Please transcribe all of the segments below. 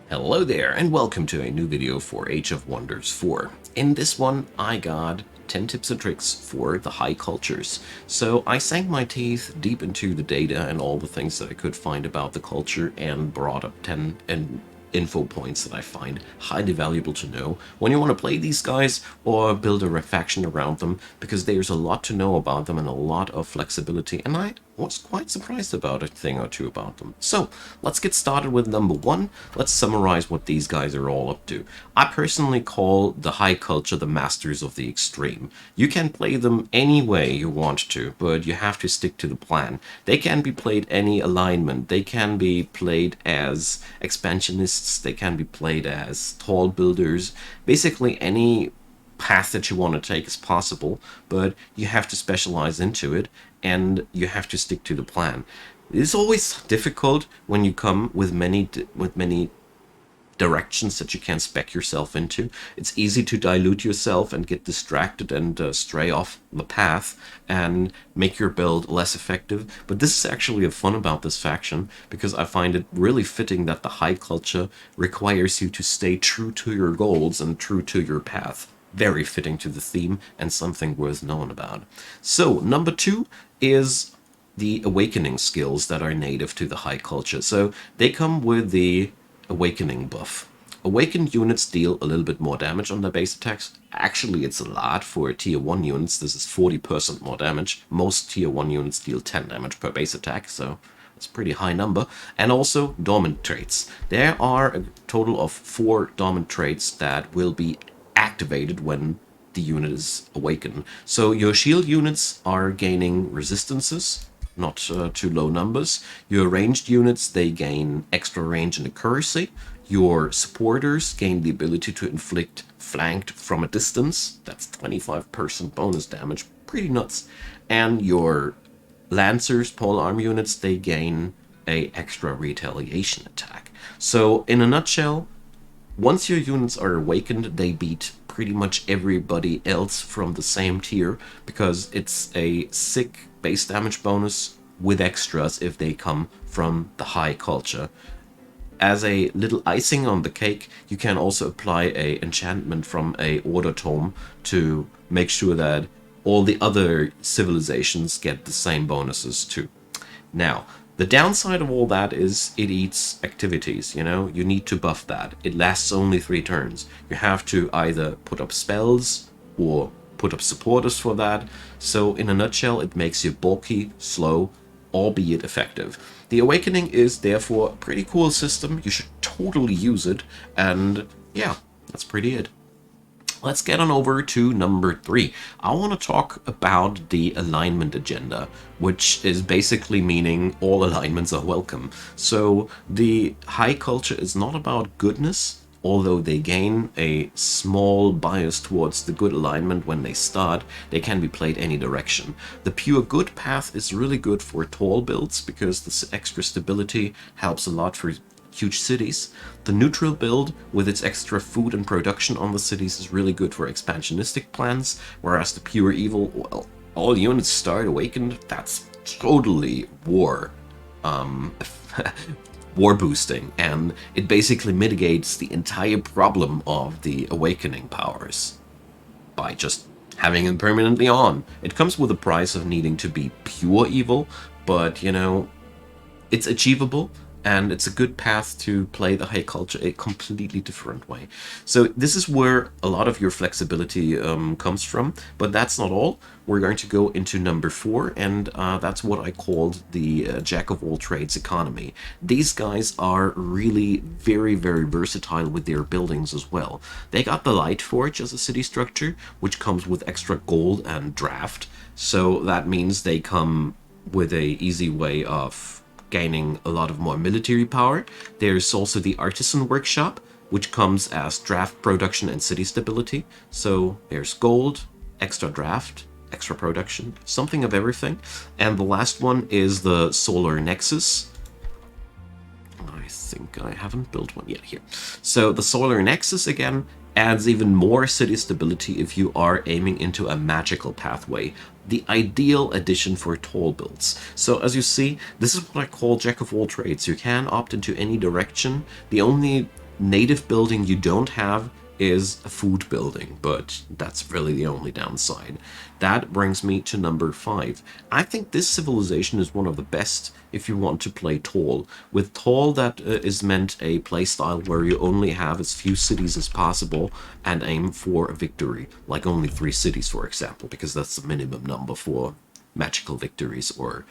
Hello there, and welcome to a new video for Age of Wonders 4. In this one, I got 10 tips and tricks for the high cultures. So I sank my teeth deep into the data and all the things that I could find about the culture and brought up 10 info points that I find highly valuable to know when you want to play these guys or build a faction around them, because there's a lot to know about them and a lot of flexibility, and I was quite surprised about a thing or two about them. So let's get started with number one. Let's summarize what these guys are all up to. I personally call the high culture the masters of the extreme. You can play them any way you want to, but you have to stick to the plan. They can be played any alignment. They can be played as expansionists. They can be played as tall builders. Basically any path that you want to take is possible, but you have to specialize into it and you have to stick to the plan. It's always difficult when you come with many directions that you can spec yourself into. It's easy to dilute yourself and get distracted and stray off the path and make your build less effective. But this is actually the fun about this faction, because I find it really fitting that the high culture requires you to stay true to your goals and true to your path. Very fitting to the theme and something worth knowing about. So number two is the awakening skills that are native to the high culture. So they come with the awakening buff. Awakened units deal a little bit more damage on their base attacks. Actually, it's a lot for tier 1 units. This is 40% more damage. Most tier 1 units deal 10 damage per base attack, so it's a pretty high number. And also dormant traits. There are a total of 4 dormant traits that will be activated when the unit is awakened. So your shield units are gaining resistances, not too low numbers. Your ranged units, they gain extra range and accuracy. Your supporters gain the ability to inflict flanked from a distance. That's 25% bonus damage. Pretty nuts. And your lancers, pole arm units, they gain a extra retaliation attack. So in a nutshell, once your units are awakened, they beat pretty much everybody else from the same tier, because it's a sick base damage bonus with extras if they come from the high culture. As a little icing on the cake, you can also apply a enchantment from a order tome to make sure that all the other civilizations get the same bonuses too. Now, the downside of all that is it eats activities, you know? You need to buff that. It lasts only 3 turns. You have to either put up spells or put up supporters for that. So in a nutshell, it makes you bulky, slow, albeit effective. The Awakening is therefore a pretty cool system. You should totally use it. And yeah, that's pretty it. Let's get on over to number 3. I want to talk about the alignment agenda, which is basically meaning all alignments are welcome. So the high culture is not about goodness, although they gain a small bias towards the good alignment when they start. They can be played any direction. The pure good path is really good for tall builds, because the extra stability helps a lot for huge cities. The neutral build with its extra food and production on the cities is really good for expansionistic plans, whereas the pure evil, well, all units start awakened. That's totally war war boosting, and it basically mitigates the entire problem of the awakening powers by just having them permanently on. It comes with a price of needing to be pure evil, but you know, it's achievable, and it's a good path to play the high culture a completely different way. So this is where a lot of your flexibility comes from, but that's not all. We're going to go into number 4, and that's what I called the jack of all trades economy. These guys are really very, very versatile with their buildings as well. They got the Light Forge as a city structure, which comes with extra gold and draft. So that means they come with a easy way of gaining a lot of more military power. There's also the Artisan Workshop, which comes as draft production and city stability. So there's gold, extra draft, extra production, something of everything. And the last one is the Solar Nexus. I think I haven't built one yet here. So the Solar Nexus, again, adds even more city stability if you are aiming into a magical pathway. The ideal addition for tall builds. So as you see, this is what I call jack of all trades. You can opt into any direction. The only native building you don't have is a food building, but that's really the only downside. That brings me to number 5. I think this civilization is one of the best if you want to play tall. With tall, that is meant a playstyle where you only have as few cities as possible and aim for a victory, like only 3 cities, for example, because that's the minimum number for magical victories, or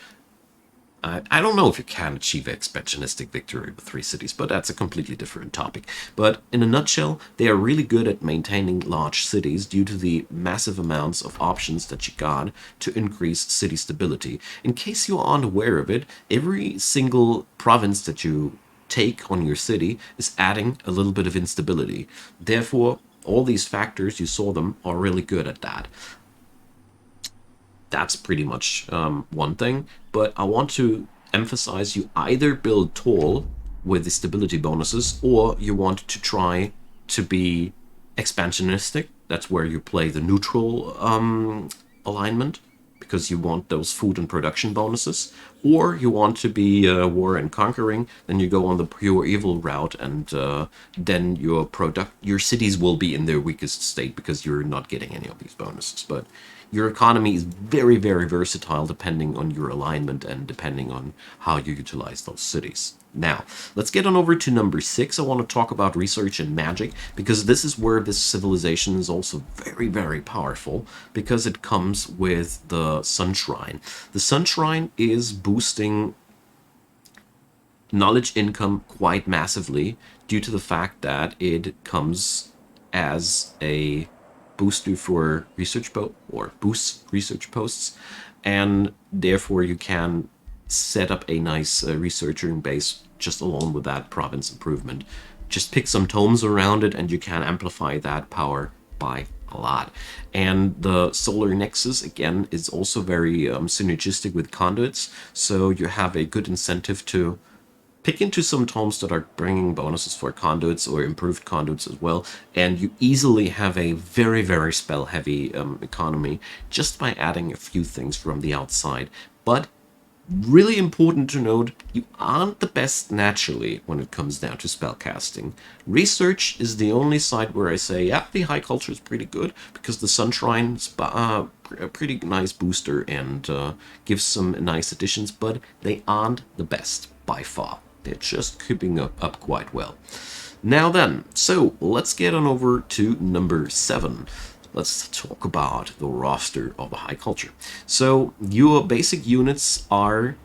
I don't know if you can achieve expansionistic victory with 3 cities, but that's a completely different topic. But in a nutshell, they are really good at maintaining large cities due to the massive amounts of options that you got to increase city stability. In case you aren't aware of it, every single province that you take on your city is adding a little bit of instability. Therefore, all these factors, you saw them, are really good at that. That's pretty much one thing. But I want to emphasize you either build tall with the stability bonuses, or you want to try to be expansionistic. That's where you play the neutral alignment, because you want those food and production bonuses. Or you want to be war and conquering, then you go on the pure evil route, and then your cities will be in their weakest state because you're not getting any of these bonuses. But your economy is very, very versatile depending on your alignment and depending on how you utilize those cities. Now, let's get on over to number 6. I want to talk about research and magic, because this is where this civilization is also very, very powerful, because it comes with the Sun Shrine. The Sun Shrine is boosting knowledge income quite massively due to the fact that it comes as a booster for boosts research posts, and therefore you can set up a nice researcher base just along with that province improvement. Just pick some tomes around it and you can amplify that power by a lot. And the solar nexus again is also very synergistic with conduits, so you have a good incentive to pick into some tomes that are bringing bonuses for conduits or improved conduits as well, and you easily have a very, very spell heavy economy just by adding a few things from the outside. But really important to note, you aren't the best naturally when it comes down to spellcasting. Research is the only side where I say, yeah, the high culture is pretty good, because the Sunshrine is a pretty nice booster and gives some nice additions, but they aren't the best by far. They're just keeping up quite well. Now then, so let's get on over to number 7. Let's talk about the roster of the high culture. So your basic units are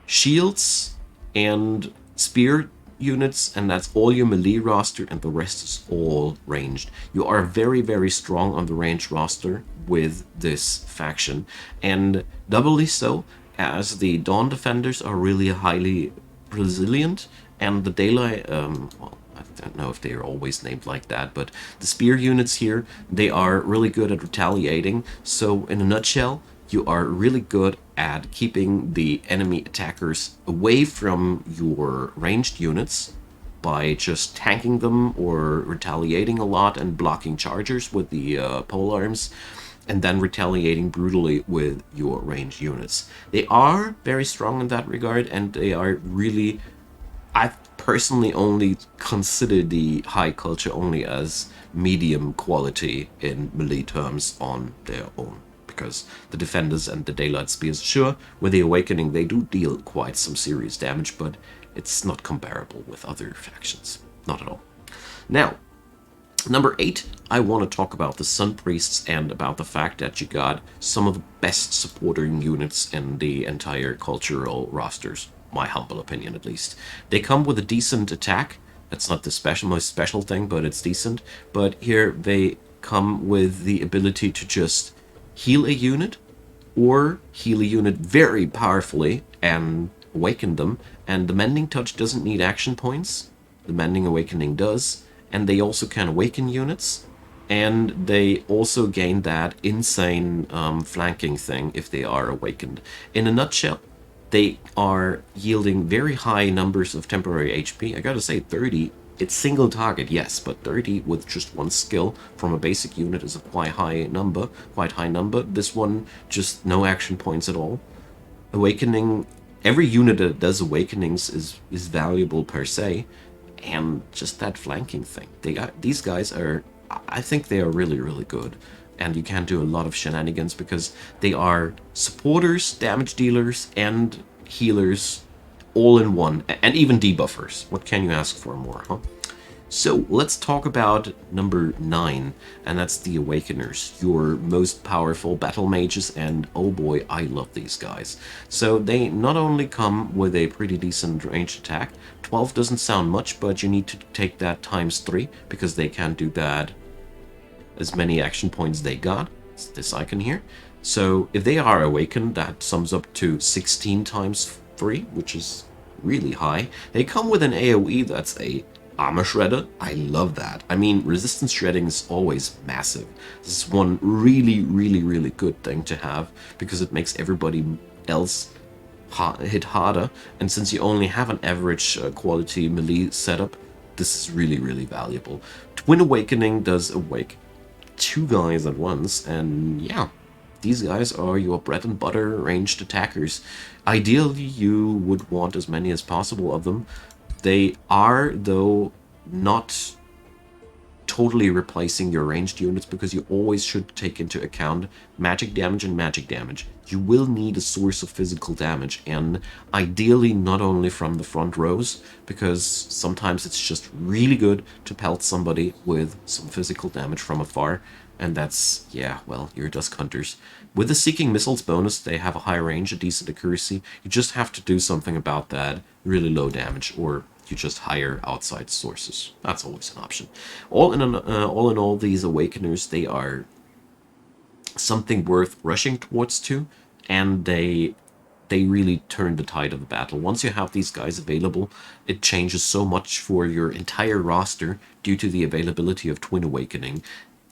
shields and spear units, and that's all your melee roster, and the rest is all ranged. You are very, very strong on the ranged roster with this faction, and doubly so as the Dawn Defenders are really highly resilient, and the Daylight, well, I don't know if they're always named like that, but the spear units here, they are really good at retaliating. So in a nutshell, you are really good at keeping the enemy attackers away from your ranged units by just tanking them or retaliating a lot and blocking chargers with the polearms, and then retaliating brutally with your ranged units. They are very strong in that regard, and they are really... I personally only consider the high culture only as medium quality in melee terms on their own, because the defenders and the daylight spears, sure, with the awakening they do deal quite some serious damage, but it's not comparable with other factions, not at all. Now, number 8, I want to talk about the Sun Priests and about the fact that you got some of the best supporting units in the entire cultural rosters. My humble opinion, at least. They come with a decent attack. That's not the most special thing, but it's decent. But here they come with the ability to just heal a unit, or heal a unit very powerfully and awaken them. And the Mending Touch doesn't need action points. The Mending Awakening does. And they also can awaken units. And they also gain that insane flanking thing if they are awakened. In a nutshell, they are yielding very high numbers of temporary HP. I gotta say, 30, it's single target, yes, but 30 with just one skill from a basic unit is a quite high number. This one, just no action points at all. Awakening, every unit that does awakenings is valuable per se. and just that flanking thing. These guys are, I think they are really, really good. And you can do a lot of shenanigans because they are supporters, damage dealers, and healers all in one, and even debuffers. What can you ask for more, huh? So let's talk about number 9, and that's the Awakeners, your most powerful battle mages, and oh boy, I love these guys. So they not only come with a pretty decent ranged attack, 12 doesn't sound much, but you need to take that times 3, because they can't do that as many action points they got. It's this icon here. So if they are awakened, that sums up to 16 times 3, which is really high. They come with an AoE that's a armor shredder. I love that. I mean, resistance shredding is always massive. This is one really, really, really good thing to have because it makes everybody else hit harder. And since you only have an average quality melee setup, this is really, really valuable. Twin Awakening does awake 2 guys at once, and yeah, these guys are your bread and butter ranged attackers. Ideally, you would want as many as possible of them. They are, though, not totally replacing your ranged units because you always should take into account magic damage and magic damage. You will need a source of physical damage, and ideally not only from the front rows, because sometimes it's just really good to pelt somebody with some physical damage from afar, and that's, yeah, well, you're Dusk Hunters. With the Seeking Missiles bonus, they have a high range, a decent accuracy. You just have to do something about that really low damage, or you just hire outside sources. That's always an option. All in all, these Awakeners, they are something worth rushing towards to, and they really turn the tide of the battle. Once you have these guys available, it changes so much for your entire roster due to the availability of Twin Awakening,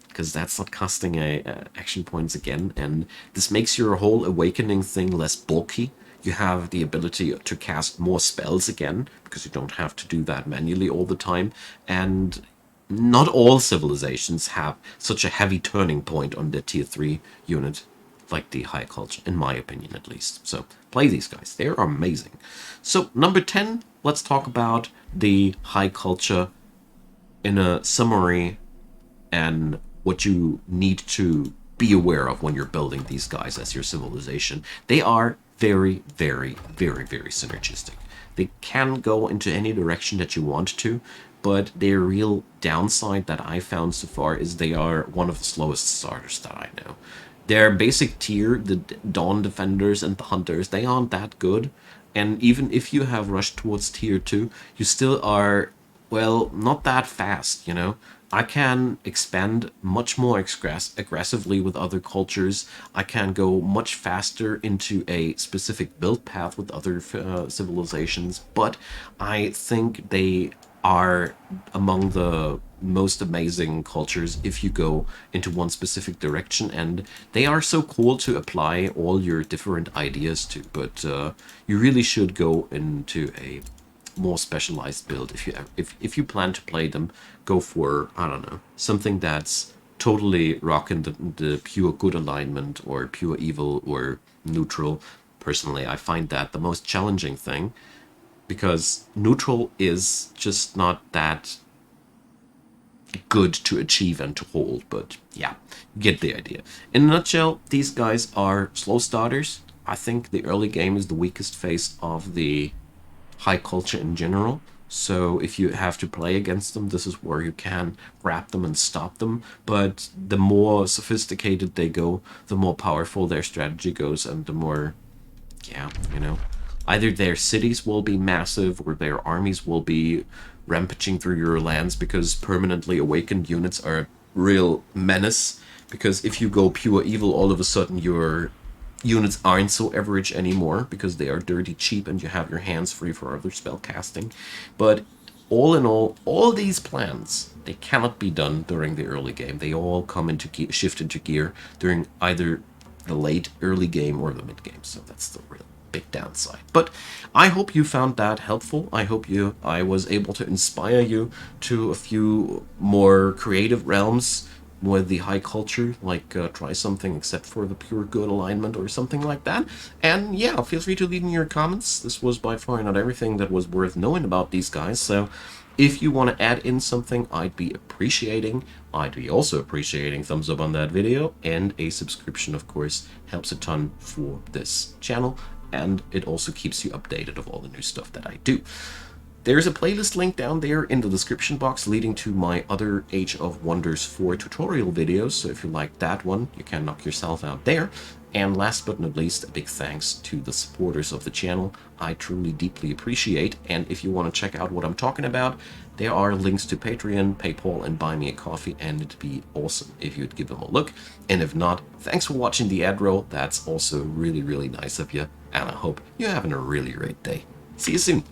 because that's not costing action points again, and this makes your whole Awakening thing less bulky. You have the ability to cast more spells again, because you don't have to do that manually all the time, and not all civilizations have such a heavy turning point on their tier 3 unit like the High Culture, in my opinion at least. So play these guys, they're amazing. So number 10, let's talk about the High Culture in a summary and what you need to be aware of when you're building these guys as your civilization. They are very, very, very, very synergistic. They can go into any direction that you want to, but their real downside that I found so far is they are one of the slowest starters that I know. Their basic tier, the Dawn Defenders and the Hunters, they aren't that good. And even if you have rushed towards tier 2, you still are, well, not that fast, you know? I can expand much more aggressively with other cultures. I can go much faster into a specific build path with other civilizations, but I think they are among the most amazing cultures if you go into one specific direction, and they are so cool to apply all your different ideas to, but you really should go into a more specialized build. If you plan to play them, go for, I don't know, something that's totally rocking the pure good alignment or pure evil or neutral. Personally, I find that the most challenging thing, because neutral is just not that good to achieve and to hold, but yeah, you get the idea. In a nutshell, these guys are slow starters. I think the early game is the weakest phase of the High Culture in general, so if you have to play against them, this is where you can grab them and stop them. But the more sophisticated they go, the more powerful their strategy goes, and the more, yeah, you know, either their cities will be massive or their armies will be rampaging through your lands, because permanently awakened units are a real menace. Because if you go pure evil, all of a sudden your units aren't so average anymore, because they are dirty cheap and you have your hands free for other spell casting. But all in all these plans, they cannot be done during the early game. They all come into shift into gear during either the late early game or the mid game. So that's the real big downside. But I hope you found that helpful. I hope I was able to inspire you to a few more creative realms with the High Culture, like try something except for the pure good alignment or something like that. And yeah, feel free to leave in your comments. This was by far not everything that was worth knowing about these guys, so If you want to add in something, I'd be also appreciating thumbs up on that video, and a subscription, of course, helps a ton for this channel, and it also keeps you updated of all the new stuff that I do. There's a playlist link down there in the description box leading to my other Age of Wonders 4 tutorial videos, so if you like that one, you can knock yourself out there. And last but not least, a big thanks to the supporters of the channel. I truly deeply appreciate, and if you want to check out what I'm talking about, there are links to Patreon, PayPal, and Buy Me a Coffee, and it'd be awesome if you'd give them a look. And if not, thanks for watching the ad roll. That's also really, really nice of you, and I hope you're having a really great day. See you soon.